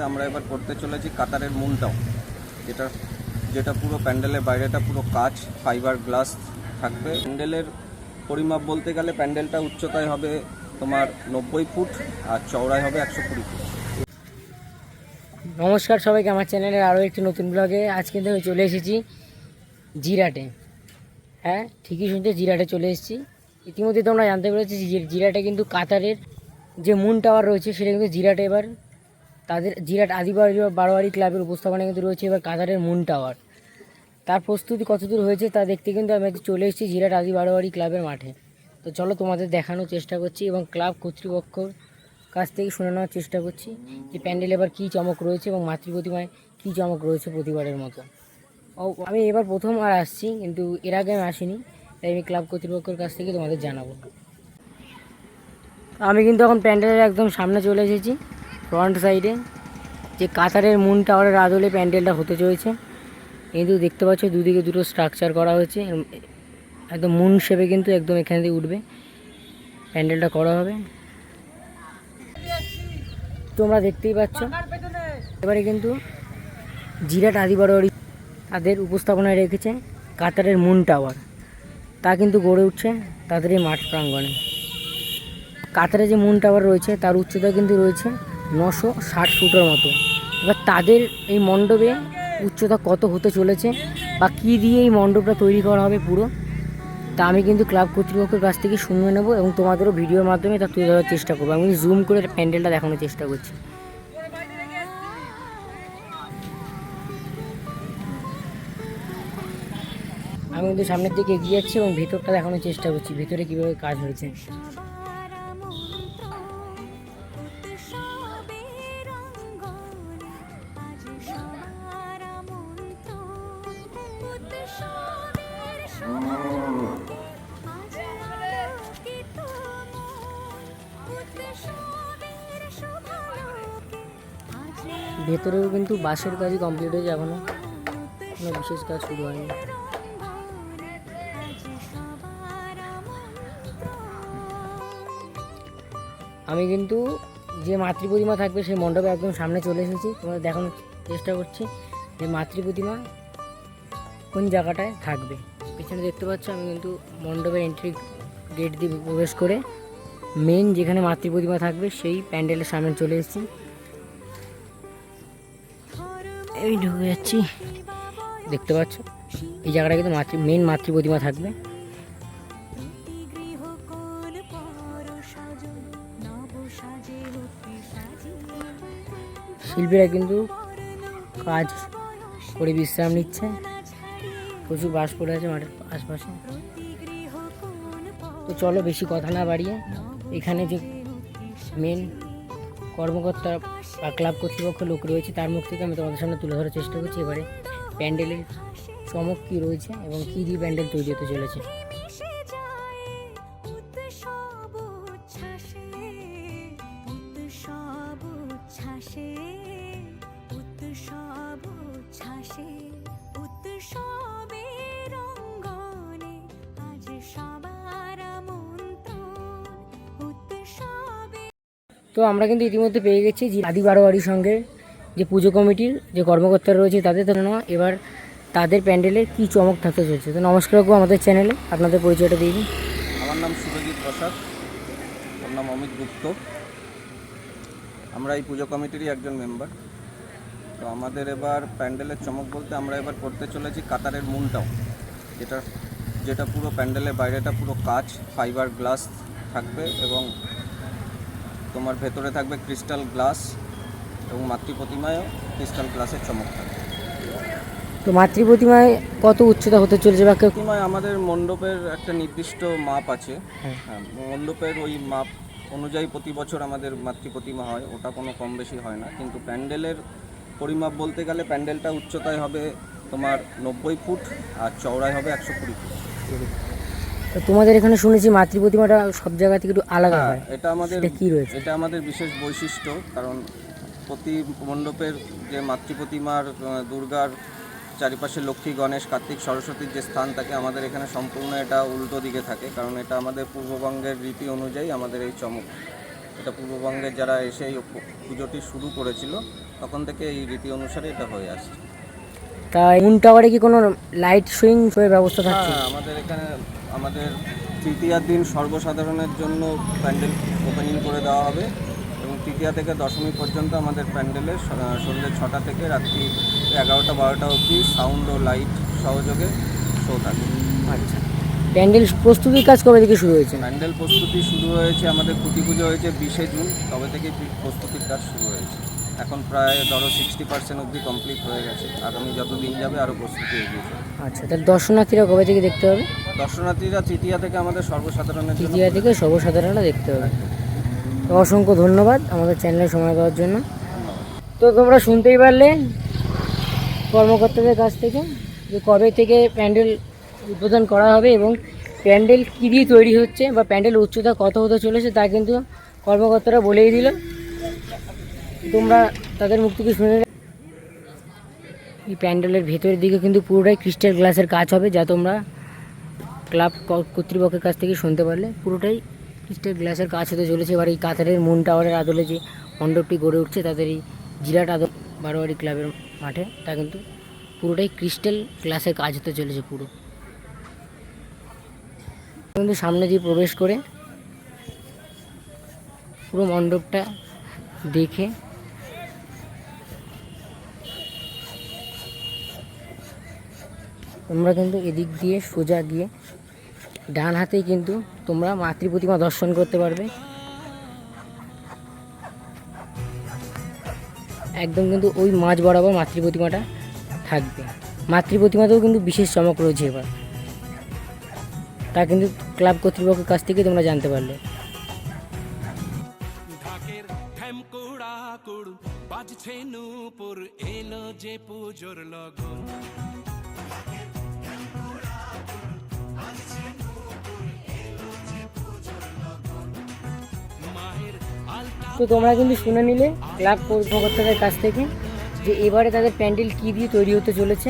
আমরা এবার করতে চলেছি কাতারের মুনটাও, যেটা যেটা পুরো প্যান্ডেলের বাইরেটা পুরো কাঁচ ফাইবার গ্লাস থাকবে। প্যান্ডেলের পরিমাপ বলতে গেলে প্যান্ডেলটা উচ্চতায় হবে তোমার 90 ফুট আর চওড়ায় হবে 120 ফুট। নমস্কার সবাইকে আমার চ্যানেলের আরও একটি নতুন ব্লগে আজকে কিন্তু আমি চলে এসেছি জিরাটে। হ্যাঁ, ঠিকই শুনতে, জিরাটে চলে এসেছি। ইতিমধ্যে তোমরা জানতে পেরেছি জিরাটে কিন্তু কাতারের যে মুন টাওয়ার রয়েছে সেটা কিন্তু জিরাটে এবার তাদের জিরাট বারোয়ারি ক্লাবের উপস্থাপনায় কিন্তু রয়েছে এবার কাতারের মুন টাওয়ার। তার প্রস্তুতি কতদূর হয়েছে তা দেখতে কিন্তু আমি চলে এসেছি জিরাট বারোয়ারি ক্লাবের মাঠে। তো চলো তোমাদের দেখানোর চেষ্টা করছি এবং ক্লাব কর্তৃপক্ষর কাছ থেকে শুনে নেওয়ার চেষ্টা করছি যে প্যান্ডেল এবার কী চমক রয়েছে এবং মাতৃপ্রতিমায় কী চমক রয়েছে প্রতিবারের মতো। আমি এবার প্রথম আসছি, কিন্তু এর আগে আমি আসিনি, তাই আমি ক্লাব কর্তৃপক্ষের কাছ থেকে তোমাদের জানাবো। আমি কিন্তু এখন প্যান্ডেলের একদম সামনে চলে এসেছি, ফ্রন্ট সাইডে যে কাতারের মুন টাওয়ারের আদলে প্যান্ডেলটা হতে চলেছে। কিন্তু দেখতে পাচ্ছ দুদিকে দুটো স্ট্রাকচার করা হয়েছে, একদম মুন শেপে কিন্তু একদম এখান থেকে উঠবে প্যান্ডেলটা করা হবে। তোমরা দেখতেই পাচ্ছ এবারে কিন্তু জিরাট বারোয়ারি তাদের উপস্থাপনায় রেখেছে কাতারের মুন টাওয়ার, তা কিন্তু গড়ে উঠছে তাদের এই মাঠ প্রাঙ্গণে। কাতারে যে মুন টাওয়ার রয়েছে তার উচ্চতা কিন্তু রয়েছে 960 ফুটের মতো। এবার তাদের এই মণ্ডপে উচ্চতা কত হতে চলেছে বা কী দিয়ে এই মণ্ডপটা তৈরি করা হবে পুরো, তা আমি কিন্তু ক্লাব কর্তৃপক্ষের কাছ থেকে শুনে নেব এবং তোমাদেরও ভিডিওর মাধ্যমে তা তুলে ধরার চেষ্টা করবো। আমি জুম করে প্যান্ডেলটা দেখানোর চেষ্টা করছি। আমি কিন্তু সামনের দিকে এগিয়ে যাচ্ছি এবং ভেতরটা দেখানোর চেষ্টা করছি, ভেতরে কীভাবে কাজ হয়েছে। ভেতরেও কিন্তু বাঁশের কাজই কমপ্লিট হয়েছে, এখনো কোনো বিশেষ কাজ শুরু হয়নি। আমি কিন্তু যে মাতৃপ্রতিমা থাকবে সেই মণ্ডপে একদম সামনে চলে এসেছি, তোমাদের দেখানোর চেষ্টা করছি যে মাতৃপ্রতিমা কোন জায়গাটায় থাকবে। পেছনে দেখতে পাচ্ছ আমি কিন্তু মণ্ডপের এন্ট্রি গেট দিয়ে প্রবেশ করে মেন যেখানে মাতৃপ্রতিমা থাকবে সেই প্যান্ডেলের সামনে চলে এসেছি। এই ঢুকে যাচ্ছি, দেখতে পাচ্ছ এই জায়গাটা কিন্তু মেন মাতৃপ্রতিমা থাকবে। শিল্পীরা কিন্তু কাজ করে বিশ্রাম নিচ্ছে, প্রচুর বাস পড়ে আছে মাঠের আশপাশে। তো চলো বেশি কথা না বাড়িয়ে এখানে যে মেন কর্মকর্তা বা ক্লাব কর্তৃপক্ষ লোক রয়েছে তার মুখ থেকে আমি তোমাদের সামনে তুলে ধরার চেষ্টা করছি এবারে প্যান্ডেলের চমক কী রয়েছে এবং কী দিয়ে প্যান্ডেল তৈরি হতে চলেছে। তো আমরা কিন্তু ইতিমধ্যে পেয়ে গেছি যে বারোয়ারির সঙ্গে যে পুজো কমিটির যে কর্মকর্তারা রয়েছে তাদের তুলনা এবার তাদের প্যান্ডেলের কী চমক থাকতে চলছে। তো নমস্কার আমাদের চ্যানেলে আপনাদের পরিচয়টা দিয়ে দিন। আমার নাম সুরজিৎ প্রসাদ, ওর নাম অমিত গুপ্ত। আমরা এই পুজো কমিটিরই একজন মেম্বার। তো আমাদের এবার প্যান্ডেলের চমক বলতে আমরা এবার করতে চলেছি কাতারের মুনটাও, যেটা পুরো প্যান্ডেলের বাইরেটা পুরো কাঁচ ফাইবার গ্লাস থাকবে এবং তোমার ভেতরে থাকবে ক্রিস্টাল গ্লাস এবং মাতৃপ্রতিমায়ও ক্রিস্টাল গ্লাসের চমক থাকবে। তো মাতৃপ্রতিমায় কত উচ্চতা হতে চলেছে বা প্রতিমায় আমাদের মণ্ডপের একটা নির্দিষ্ট মাপ আছে। হ্যাঁ, মণ্ডপের ওই মাপ অনুযায়ী প্রতি বছর আমাদের মাতৃপ্রতিমা হয়, ওটা কোনো কম বেশি হয় না। কিন্তু প্যান্ডেলের পরিমাপ বলতে গেলে প্যান্ডেলটা উচ্চতায় হবে তোমার 90 ফুট আর চওড়ায় হবে 120 ফুট। তো তোমাদের এখানে শুনেছি মাতৃপ্রতিমাটা সব জায়গা থেকে একটু আলাদা হয়, এটা আমাদের কী রয়েছে? এটা আমাদের বিশেষ বৈশিষ্ট্য, কারণ প্রতি মণ্ডপের যে মাতৃপ্রতিমার দুর্গার চারিপাশে লক্ষ্মী, গণেশ, কার্তিক, সরস্বতীর যে স্থান থাকে আমাদের এখানে সম্পূর্ণ এটা উল্টো দিকে থাকে, কারণ এটা আমাদের পূর্ববঙ্গের রীতি অনুযায়ী আমাদের এই চমক। এটা পূর্ববঙ্গের যারা এসে এই পুজোটি শুরু করেছিল তখন থেকে এই রীতি অনুসারে এটা হয়ে আসছে। তা মুন টাওয়ারে কি কোনো লাইট সুইং শোয়ের ব্যবস্থা থাকছে? হ্যাঁ, আমাদের এখানে আমাদের তৃতীয়ার দিন সর্বসাধারণের জন্য প্যান্ডেল ওপেনিং করে দেওয়া হবে এবং তৃতীয়া থেকে দশমী পর্যন্ত আমাদের প্যান্ডেলে সন্ধ্যে 6টা থেকে রাত্রি 11টা-12টা অবধি সাউন্ড ও লাইট সহযোগে শো থাকে। আচ্ছা, প্যান্ডেল প্রস্তুতির কাজ কবে থেকে শুরু হয়েছে? প্যান্ডেল প্রস্তুতি শুরু হয়েছে, আমাদের খুঁটি পুজো হয়েছে 20শে জুন, তবে থেকেই প্রস্তুতির কাজ শুরু হয়েছে। এখন প্রায় ধরো 60% অবধি কমপ্লিট হয়ে গেছে। আগামী যত দিন যাবে আরও প্রস্তুতি এগিয়ে যাবে। আচ্ছা, তাহলে দর্শনার্থীরা কবে থেকে দেখতে হবে? দর্শনার্থীরা তৃতীয়া থেকে আমাদের সর্বসাধারণের জন্য তৃতীয়া থেকে সর্বসাধারণরা দেখতে হবে। তো অসংখ্য ধন্যবাদ আমাদের চ্যানেলে সময় দেওয়ার জন্য। তো তোমরা শুনতেই পারলে কর্মকর্তাদের কাছ থেকে যে কবে থেকে প্যান্ডেল উদ্বোধন করা হবে এবং প্যান্ডেল কী দিয়ে তৈরি হচ্ছে বা প্যান্ডেল উচ্চতা কত হতে চলেছে তা কিন্তু কর্মকর্তারা বলেই দিল। তোমরা তাদের মুখ থেকে শুনে নিলে। এই প্যান্ডেলের ভেতরের দিকে কিন্তু পুরোটাই ক্রিস্টাল গ্লাসের কাজ হবে, যা তোমরা ক্লাব কর্তৃপক্ষের কাছ থেকে শুনতে পারলে। পুরোটাই ক্রিস্টাল গ্লাসের কাজ হতে চলেছে। এবার এই কাতারের মুন টাওয়ারের আদলে যে মণ্ডপটি গড়ে উঠছে তাদের এই জিরাট আদল বারোয়ারি ক্লাবের মাঠে, তা কিন্তু পুরোটাই ক্রিস্টাল গ্লাসের কাজ হতে চলেছে। পুরো কিন্তু সামনে দিয়ে প্রবেশ করে পুরো মণ্ডপটা দেখে তোমরা কিন্তু এদিক দিয়ে সোজা গিয়ে ডান হাতেই কিন্তু তোমরা মাতৃ প্রতিমা দর্শন করতে পারবে। একদম কিন্তু ওই মাঝ বরাবর মাতৃ প্রতিমাটা থাকবে। মাতৃ প্রতিমাতেও কিন্তু বিশেষ চমক রয়েছে এবার, তা কিন্তু ক্লাব কর্তৃপক্ষের কাছ থেকে তোমরা জানতে পারলে। ঢাকের ঠ্যামকুড়া কুড় বাজছে নূপুর এলো যে পুজোর লগন। মায়ের আলতা তো তোমরা কিন্তু শুনে নিলে ক্লাব কর্মকর্তাদের কাছ থেকে যে এবারে তাদের প্যান্ডেল কী দিয়ে তৈরি হতে চলেছে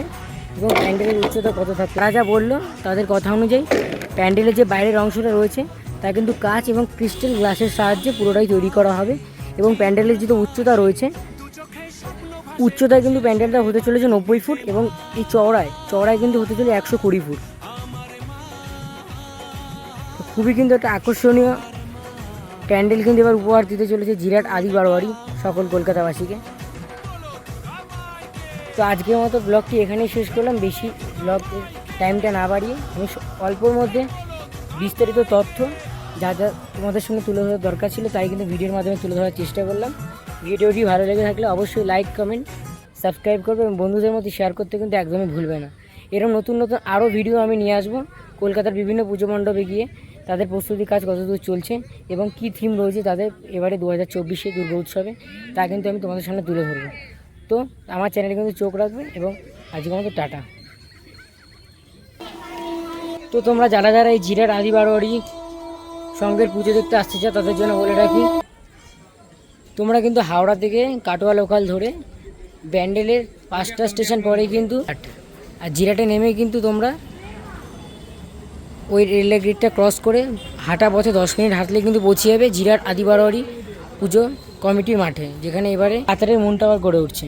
এবং প্যান্ডেলের উচ্চতা কত থাকবে। তারা যা বললো তাদের কথা অনুযায়ী প্যান্ডেলের যে বাইরের অংশটা রয়েছে তা কিন্তু কাঁচ এবং ক্রিস্টাল গ্লাসের সাহায্যে পুরোটাই তৈরি করা হবে এবং প্যান্ডেলের যে উচ্চতা রয়েছে, উচ্চতায় কিন্তু প্যান্ডেলটা হতে চলেছে 90 ফুট এবং এই চওড়ায় কিন্তু হতে চলেছে 120 ফুট। খুবই কিন্তু একটা আকর্ষণীয় প্যান্ডেল কিন্তু এবার উপহার দিতে চলেছে জিরাট আদি বারোয়ারি সকল কলকাতাবাসীকে। তো আজকের মতো ব্লগটি এখানেই শেষ করলাম। বেশি ব্লগের টাইমটা না বাড়িয়ে আমি অল্পর মধ্যে বিস্তারিত তথ্য যা যা তোমাদের সঙ্গে তুলে ধরার দরকার ছিল তাই কিন্তু ভিডিওর মাধ্যমে তুলে ধরার চেষ্টা করলাম। ভিডিওটি ভালো লেগে থাকলে অবশ্যই লাইক, কমেন্ট, সাবস্ক্রাইব করবে এবং বন্ধুদের মধ্যে শেয়ার করতে কিন্তু একদমই ভুলবে না। এরকম নতুন নতুন আরও ভিডিও আমি নিয়ে আসবো কলকাতার বিভিন্ন পুজো মণ্ডপে গিয়ে তাদের প্রস্তুতি কাজ কতদূর চলছে এবং কী থিম রয়েছে তাদের এবারে 2024 দুর্গা উৎসবে, তা কিন্তু আমি তোমাদের সামনে তুলে ধরবো। তো আমার চ্যানেলে কিন্তু চোখ রাখবে এবং আজকের মতো টাটা। তো তোমরা যারা যারা এই জিরাট আদি বারোয়ারি সঙ্গের পুজো দেখতে আসতে চাও তাদের জন্য বলে রাখি, তোমরা কিন্তু হাওড়া থেকে কাটোয়া লোকাল ধরে ব্যান্ডেলের 5টা স্টেশন পরেই কিন্তু আর জিরাটে নেমেই কিন্তু তোমরা ওই রেলের গেটটা ক্রস করে হাঁটা পথে 10 মিনিট হাঁটলে কিন্তু পৌঁছে যাবে জিরাট আদি বারোয়ারি পুজো কমিটির মাঠে, যেখানে এবারে কাতারের মুন টাওয়ার গড়ে উঠছে।